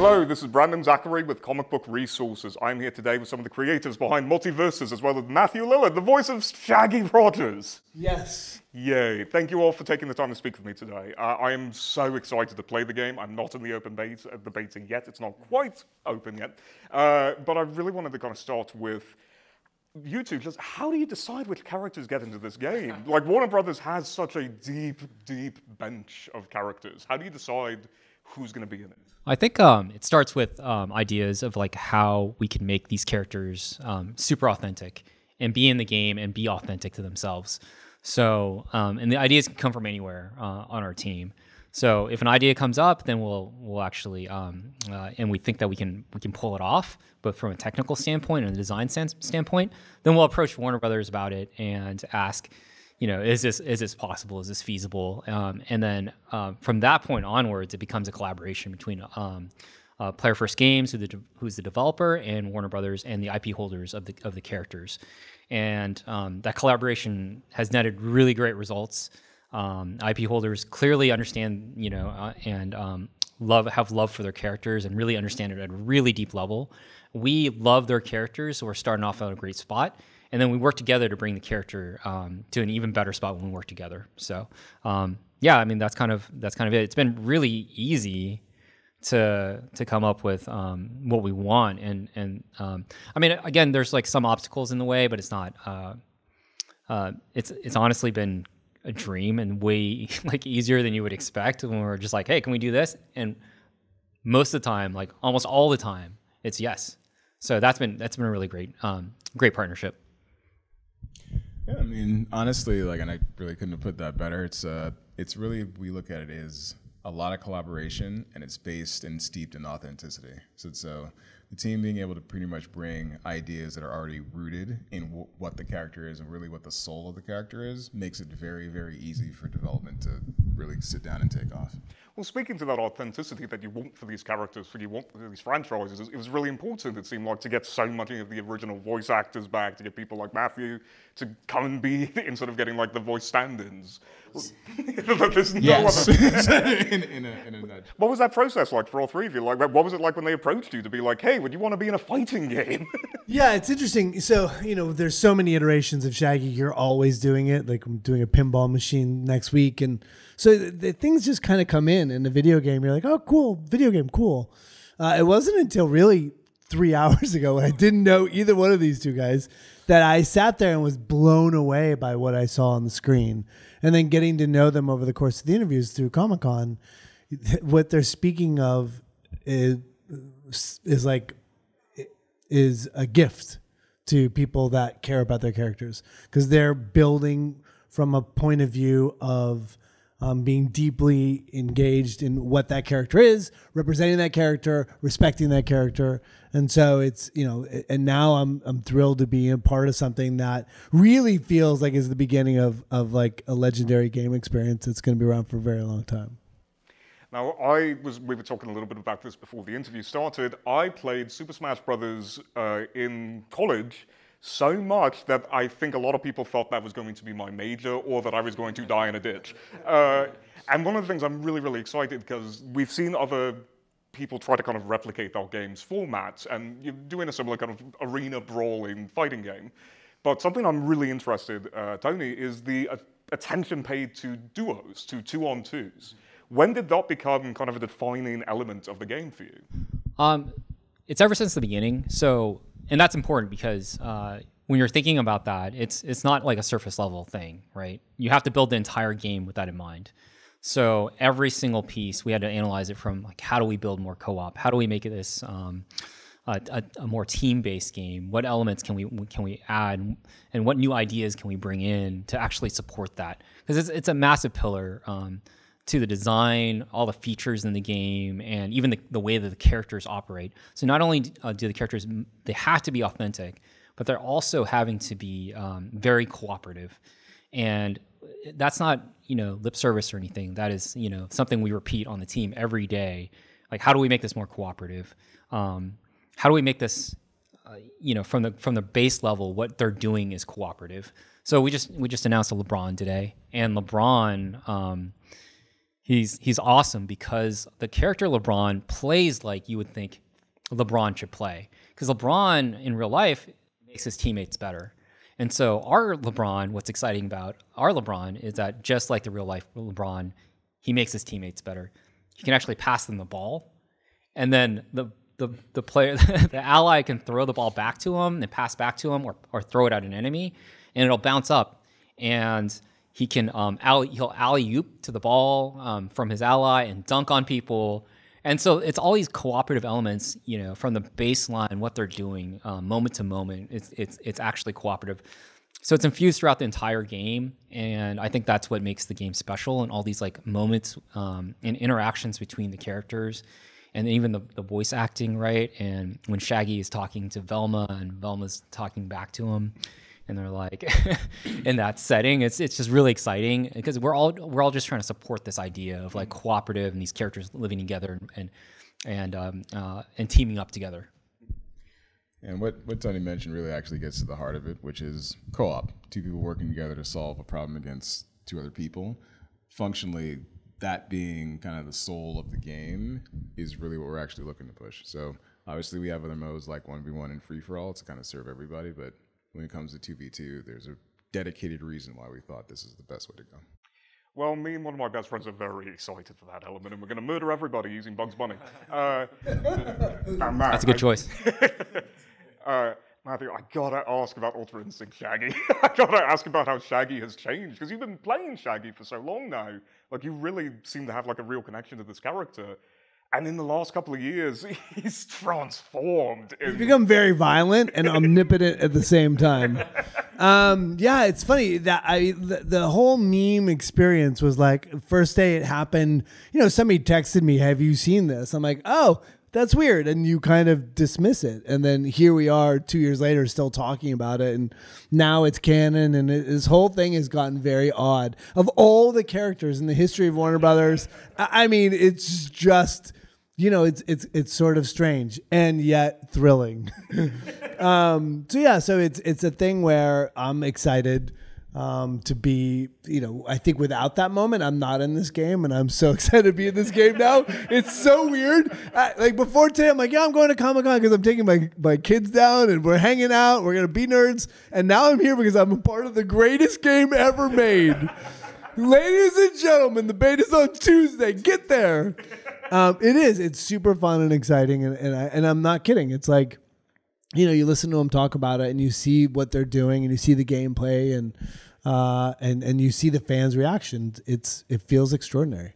Hello, this is Brandon Zachary with Comic Book Resources. I'm here today with some of the creators behind MultiVersus, as well as Matthew Lillard, the voice of Shaggy Rogers. Yes. Yay. Thank you all for taking the time to speak with me today. I am so excited to play the game. I'm not in the open beta yet. It's not quite open yet. But I really wanted to kind of start with you two. Just how do you decide which characters get into this game? Like, Warner Brothers has such a deep, deep bench of characters. How do you decide who's going to be in it? I think it starts with ideas of like how we can make these characters super authentic and be in the game and be authentic to themselves. So, and the ideas can come from anywhere on our team. So if an idea comes up, then we'll actually, and we think that we can pull it off, but from a technical standpoint and a design standpoint, then we'll approach Warner Brothers about it and ask, you know, is this possible? Is this feasible? And then from that point onwards, it becomes a collaboration between Player First Games, who's the developer, and Warner Brothers and the IP holders of the characters. And that collaboration has netted really great results. IP holders clearly understand, you know, and have love for their characters and really understand it at a really deep level. We love their characters, so we're starting off at a great spot. And then we work together to bring the character to an even better spot when we work together. So, yeah, I mean that's kind of it. It's been really easy to come up with what we want, and I mean, again, there's like some obstacles in the way, but it's not. It's honestly been a dream and way like easier than you would expect when we're just like, hey, can we do this? And most of the time, like almost all the time, it's yes. So that's been a really great partnership. Yeah, I mean, honestly, like, and I really couldn't have put that better. It's really, we look at it as a lot of collaboration, and it's based and steeped in authenticity. So the team being able to pretty much bring ideas that are already rooted in what the character is and really what the soul of the character is makes it very, very easy for development to really sit down and take off. Well, speaking to that authenticity that you want for these characters, for these franchises, it was really important, it seemed like, to get so many of the original voice actors back, to get people like Matthew to come and be, instead of getting like the voice stand-ins. Yes. in a nudge. What was that process like for all three of you? Like, what was it like when they approached you to be like, hey, would you want to be in a fighting game? Yeah, it's interesting. So, you know, there's so many iterations of Shaggy. You're always doing it. Like, I'm doing a pinball machine next week. And so the things just kind of come in the video game. You're like, oh, cool, video game, cool. It wasn't until really 3 hours ago when I didn't know either one of these two guys that I sat there and was blown away by what I saw on the screen. And then getting to know them over the course of the interviews through Comic-Con, what they're speaking of is a gift to people that care about their characters, because they're building from a point of view of being deeply engaged in what that character is, representing that character, respecting that character. And so it's, you know, and now I'm thrilled to be a part of something that really feels like is the beginning of like a legendary game experience that's going to be around for a very long time. Now, we were talking a little bit about this before the interview started. I played Super Smash Brothers in college so much that I think a lot of people thought that was going to be my major or that I was going to die in a ditch. And one of the things I'm really, really excited, because we've seen other people try to kind of replicate our game's formats, and you're doing a similar kind of arena brawling fighting game. But something I'm really interested, Tony, is the attention paid to duos, to two-on-twos. When did that become kind of a defining element of the game for you? It's ever since the beginning. So, and that's important because when you're thinking about that, it's not like a surface level thing, right? You have to build the entire game with that in mind. So every single piece, we had to analyze it from like, how do we build more co-op? How do we make this a more team-based game? What elements can we add, and what new ideas can we bring in to actually support that? Because it's a massive pillar to the design, all the features in the game, and even the way that the characters operate. So not only do the characters, they have to be authentic, but they're also having to be very cooperative. And that's not, you know, lip service or anything. That is, you know, something we repeat on the team every day. Like, how do we make this more cooperative? How do we make this, you know, from the base level, what they're doing is cooperative. So we just announced a LeBron today, and LeBron he's awesome because the character LeBron plays like you would think LeBron should play. Because LeBron in real life makes his teammates better. And so our LeBron, what's exciting about our LeBron is that just like the real life LeBron, he makes his teammates better. He can actually pass them the ball. And then the player, the ally can throw the ball back to him and pass back to him or throw it at an enemy and it'll bounce up. And he can he'll alley-oop to the ball from his ally and dunk on people. And so it's all these cooperative elements, you know, from the baseline, what they're doing, moment to moment. It's actually cooperative. So it's infused throughout the entire game, and I think that's what makes the game special. And all these like moments and interactions between the characters, and even the voice acting, right? And when Shaggy is talking to Velma, and Velma's talking back to him, and they're like in that setting, it's just really exciting because we're all just trying to support this idea of like cooperative and these characters living together and teaming up together. And what Tony mentioned really actually gets to the heart of it, which is co-op. Two people working together to solve a problem against two other people. Functionally, that being kind of the soul of the game is really what we're actually looking to push. So obviously we have other modes like 1v1 and free-for-all to kind of serve everybody, but when it comes to 2v2, there's a dedicated reason why we thought this is the best way to go. Well, me and one of my best friends are very excited for that element, and we're going to murder everybody using Bugs Bunny. That's a good choice. Matthew, I gotta ask about Ultra Instinct Shaggy. I gotta ask about how Shaggy has changed, because you've been playing Shaggy for so long now. Like, you really seem to have like a real connection to this character. And in the last couple of years, he's transformed. He's become very violent and omnipotent at the same time. Yeah, it's funny that the whole meme experience was like, first day it happened, you know, somebody texted me, have you seen this? I'm like, oh, that's weird. And you kind of dismiss it. And then here we are 2 years later still talking about it. And now it's canon. And this whole thing has gotten very odd. Of all the characters in the history of Warner Brothers, I mean, it's just, you know, it's sort of strange and yet thrilling. So it's a thing where I'm excited to be, you know, I think without that moment, I'm not in this game, and I'm so excited to be in this game now. It's so weird. Like before today, I'm like, yeah, I'm going to Comic-Con because I'm taking my kids down and we're hanging out. We're going to be nerds. And now I'm here because I'm a part of the greatest game ever made. Ladies and gentlemen, the beta's on Tuesday. Get there. It is. It's super fun and exciting. And I'm not kidding. It's like, you know, you listen to them talk about it and you see what they're doing and you see the gameplay and you see the fans' reactions. It feels extraordinary.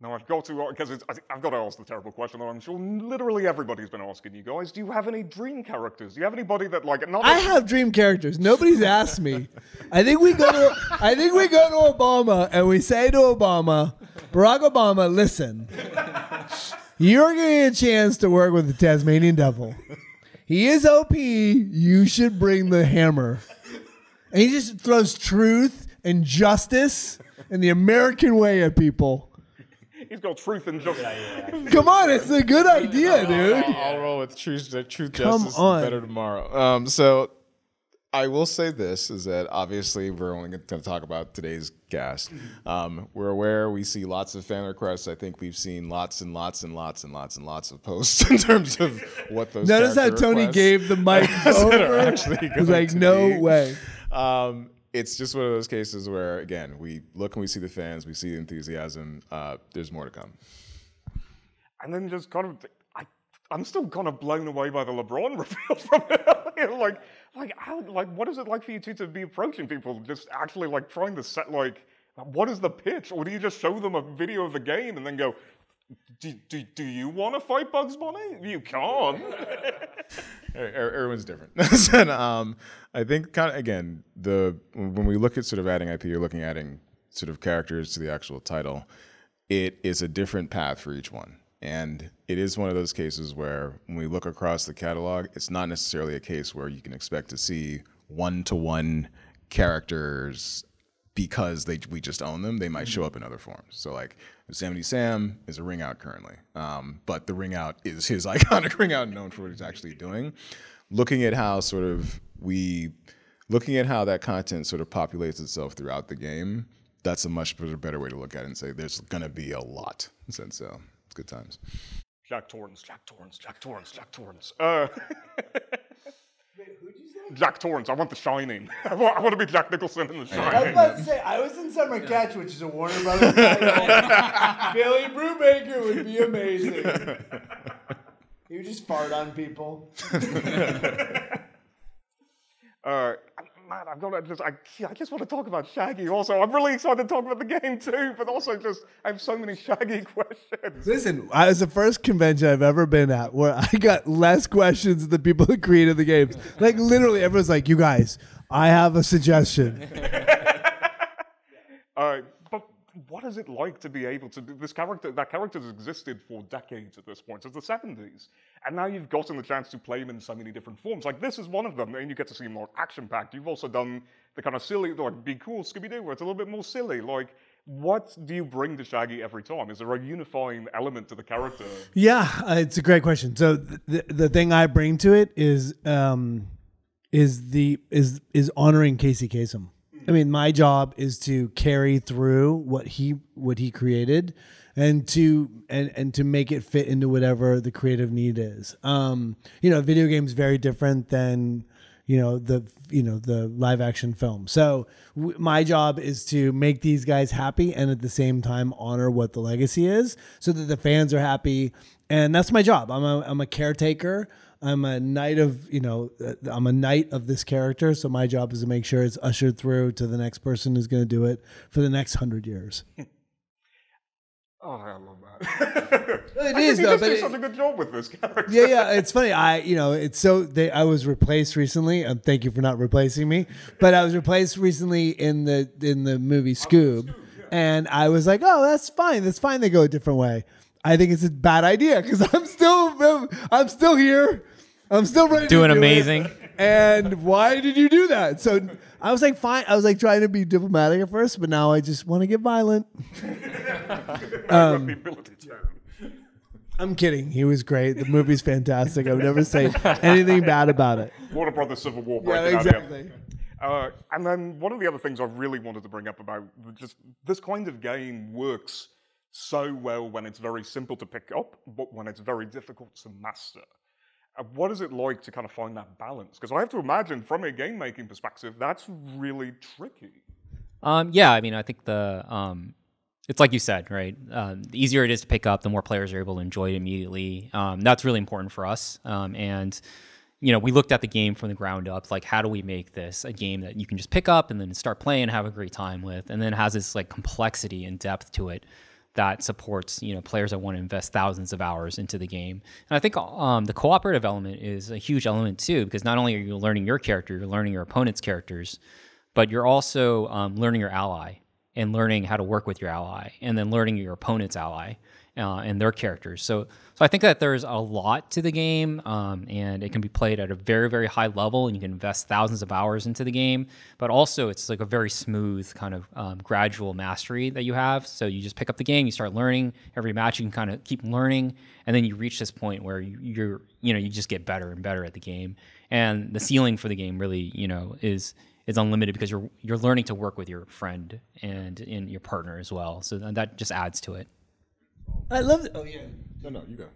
Now I've got to, because I've got to ask the terrible question that I'm sure literally everybody's been asking you guys. Do you have any dream characters? Do you have anybody that like? I have dream characters. Nobody's asked me. I think we go to Obama and we say to Obama, Barack Obama, listen, you're going to get a chance to work with the Tasmanian Devil. He is OP. You should bring the hammer. And he just throws truth and justice and the American way at people. He's got truth and justice. Yeah. Come on, it's a good idea, dude. I'll roll with truth justice, is better tomorrow. So I will say this, is that obviously we're only going to talk about today's cast. We're aware, we see lots of fan requests. I think we've seen lots and lots and lots and lots and lots of posts in terms of what those Notice how Tony gave the mic over. Actually, it was like, no way. It's just one of those cases where, again, we look and we see the fans, we see the enthusiasm. There's more to come. And then just kind of, I'm still kind of blown away by the LeBron reveal from it. Like, what is it like for you two to be approaching people, just actually like trying to set like, what is the pitch, or do you just show them a video of the game and then go, do you want to fight Bugs Bunny? You can't. Everyone's different. And, I think kind of, again, when we look at sort of adding IP, you're looking at adding sort of characters to the actual title. It is a different path for each one. And it is one of those cases where when we look across the catalog, it's not necessarily a case where you can expect to see one-to-one characters because we just own them. They might show up in other forms. So like Yosemite Sam is a ring out currently, but the ring out is his iconic ring out, known for what he's actually doing. Looking at how that content sort of populates itself throughout the game, that's a much better way to look at it and say there's going to be a lot. So it's good times. Jack Torrance. Jack Torrance. I want The Shining. I want to be Jack Nicholson in The Shining. I was about to say, I was in Summer Catch, which is a Warner Brothers title. Billy Brubaker would be amazing. You just fart on people. Man, I just want to talk about Shaggy also. I'm really excited to talk about the game too, but also I have so many Shaggy questions. Listen, it was the first convention I've ever been at where I got less questions than the people who created the games. Like literally everyone's like, you guys, I have a suggestion. But what is it like to be able to do this character? That character has existed for decades at this point, since the 70s. And now you've gotten the chance to play him in so many different forms. Like, this is one of them, and you get to see him more action-packed. You've also done the kind of silly, like, Be Cool, Scooby-Doo, where it's a little bit more silly. Like, what do you bring to Shaggy every time? Is there a unifying element to the character? Yeah, it's a great question. So the thing I bring to it is honoring Casey Kasem. I mean, my job is to carry through what he created, and to make it fit into whatever the creative need is. Video games very different than the live action film. So my job is to make these guys happy and at the same time honor what the legacy is, so that the fans are happy. And that's my job. I'm a caretaker. I'm a knight of this character, so my job is to make sure it's ushered through to the next person who's going to do it for the next 100 years. Oh, I love that. It is though, but you do such a good job with this character. Yeah, it's funny. I was replaced recently. Thank you for not replacing me, but I was replaced recently in the movie Scoob, and I was like, oh, that's fine. That's fine. They go a different way. I think it's a bad idea because I'm still here. I'm still ready. Doing to do amazing. It. And why did you do that? So I was like, fine. I was like trying to be diplomatic at first, but now I just want to get violent. I'm kidding. He was great. The movie's fantastic. I would never say anything bad about it. Warner Brothers Civil War. Yeah, exactly. And then one of the other things I really wanted to bring up about just this kind of game works so well when it's very simple to pick up, but when it's very difficult to master. What is it like to kind of find that balance? Because I have to imagine, from a game-making perspective, that's really tricky. Yeah, I mean, I think it's like you said, right? The easier it is to pick up, the more players are able to enjoy it immediately. That's really important for us. And we looked at the game from the ground up, like, how do we make this a game that you can just pick up and then start playing and have a great time with, and then has this like complexity and depth to it that supports players that want to invest thousands of hours into the game. And I think the cooperative element is a huge element too, because not only are you learning your character, you're learning your opponent's characters, but you're also learning your ally and learning how to work with your ally, and then learning your opponent's ally and their characters. So I think that there's a lot to the game, and it can be played at a very, very high level, and you can invest thousands of hours into the game, but also it's like a very smooth kind of gradual mastery that you have. So you just pick up the game, you start learning. Every match you can kind of keep learning, and then you reach this point where you just get better and better at the game. And the ceiling for the game really, is unlimited, because you're learning to work with your friend and your partner as well. So that just adds to it. I love it. Oh yeah. No, you go.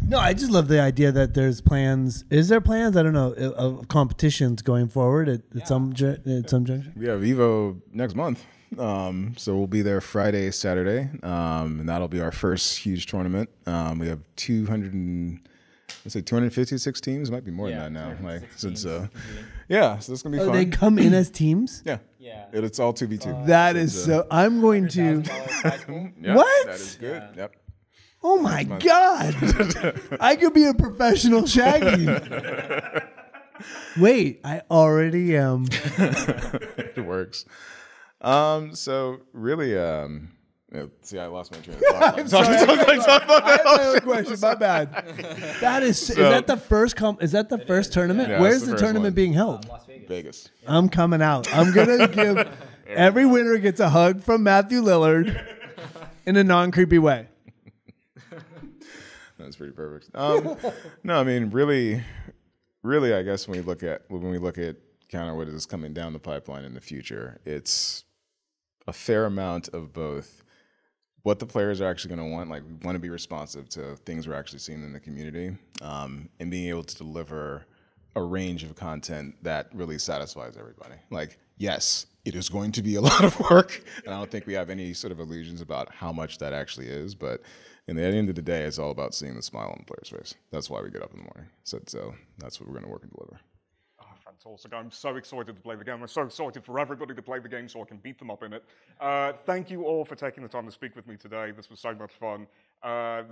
No, I just love the idea that there's plans. Is there plans? I don't know, of competitions going forward at some junction. We have Evo next month. So we'll be there Friday, Saturday, and that'll be our first huge tournament. We have 256 teams. It might be more than that now. So it's so it's gonna be fun. They come in as teams. Yeah. It's all 2v2. That is so. I'm going to. What? That is good. Yeah. Yep. Oh my God! I could be a professional Shaggy. Wait, I already am. It works. So really, see, I lost my train of thought. I'm sorry. I have my own question. My bad. That is. Is that the first? Is that the first tournament? Yeah, Where's the the first tournament one. being held? Las Vegas. Vegas. I'm coming out. I'm gonna give every winner gets a hug from Matthew Lillard in a non-creepy way. That's pretty perfect. No, I mean, really, I guess when we look at kind of what is coming down the pipeline in the future, it's a fair amount of both what the players are actually going to want. Like, we want to be responsive to things we're actually seeing in the community, and being able to deliver a range of content that really satisfies everybody. Like, yes, it is going to be a lot of work, and I don't think we have any sort of illusions about how much that actually is, but at the end of the day, it's all about seeing the smile on the player's face. That's why we get up in the morning. So that's what we're going to work and deliver. Fantastic. I'm so excited to play the game. I'm so excited for everybody to play the game so I can beat them up in it. Thank you all for taking the time to speak with me today. This was so much fun.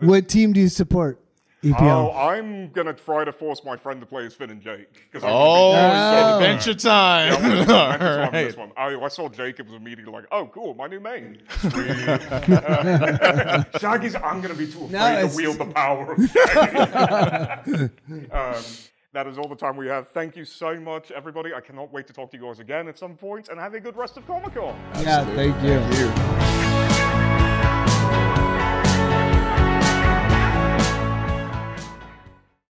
What team do you support? EPL. Oh, I'm going to try to force my friend to play as Finn and Jake. Adventure time. Yeah, adventure time Right. this one. I saw Jake and was immediately like, oh, cool, my new main. Shaggy's, I'm going to be too afraid to wield the power of Shaggy. That is all the time we have. Thank you so much, everybody. I cannot wait to talk to you guys again at some point, and have a good rest of Comic-Con. Yeah, thank you. Thank you.